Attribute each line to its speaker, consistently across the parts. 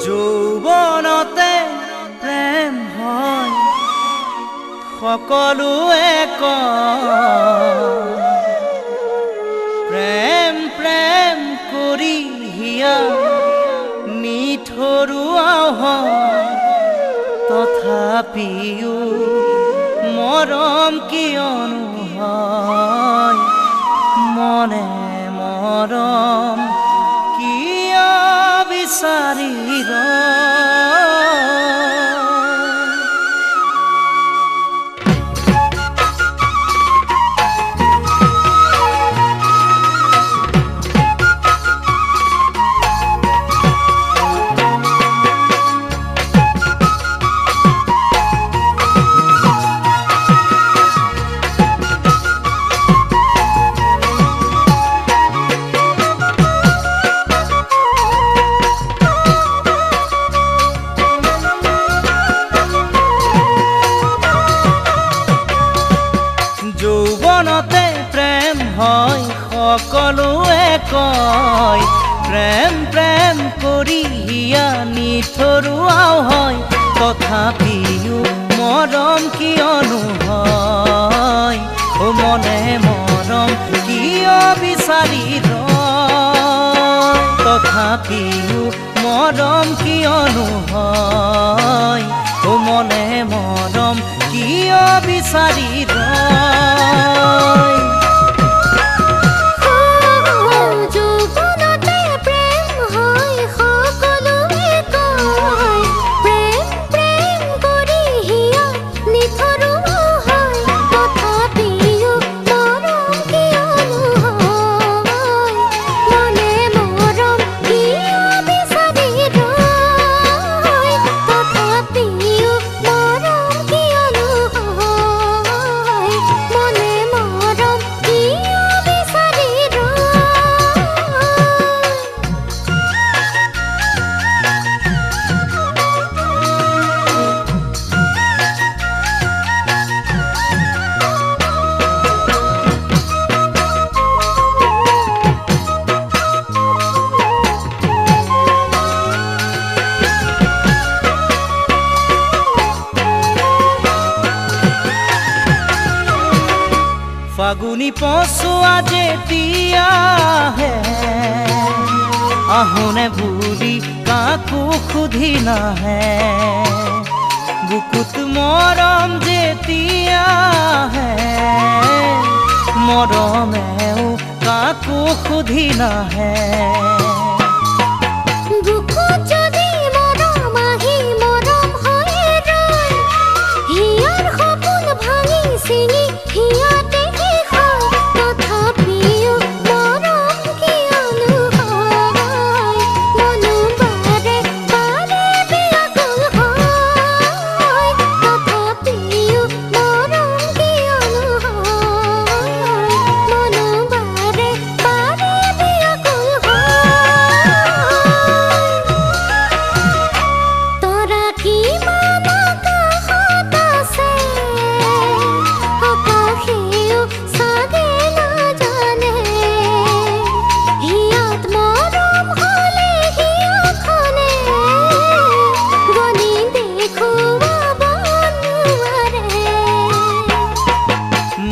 Speaker 1: যৌৱনতে প্ৰেম হয় সকলোৱে কয় প্ৰেম প্ৰেম কৰি হিয়া নিঠৰুৱা হয় তথাপিও মৰম কিয়নো হয় মনে মৰম কিয় বিচাৰি যৌৱনতে প্ৰেম হয় সকলোৱে কয় প্ৰেম প্ৰেম কৰি হিয়া নিঠৰুৱাও হয় তথাপিও মৰম কিয়নো হয় ও মনে মৰম কিয় বিচাৰি ৰয় তথাপিও মৰম কিয়নো হয় ও মনে মৰম কিয় বিচাৰি ৰয় ফাগুনি পচোৱা যেতিয়া হে আহোনে বুলি কাকো সুধি নাহে বুকুত মৰম যেতিয়া হে মৰমেও কাকো সুধি নাহে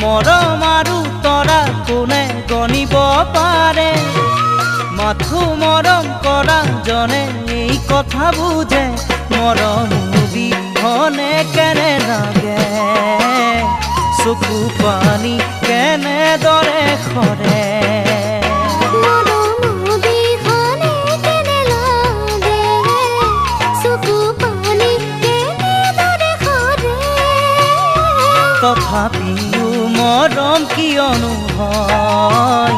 Speaker 1: মৰম আৰু তৰা কোনে গণিব পাৰে মাথো মৰম কৰা জনে এই কথা বুজে মৰম বিহনে কেনে লাগে চকু পানী কেনেদৰে সৰে তথাপিও মৰম কিয়নো হয়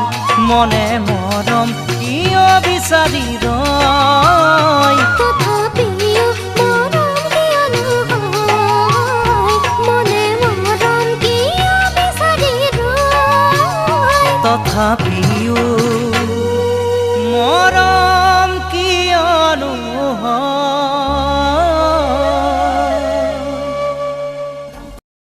Speaker 1: মনে মৰম কিয় বিচাৰি ৰয়
Speaker 2: তথাপিও মৰম কিয়নো হয় মনে মৰম কিয় বিচাৰি ৰয়
Speaker 1: তথাপিও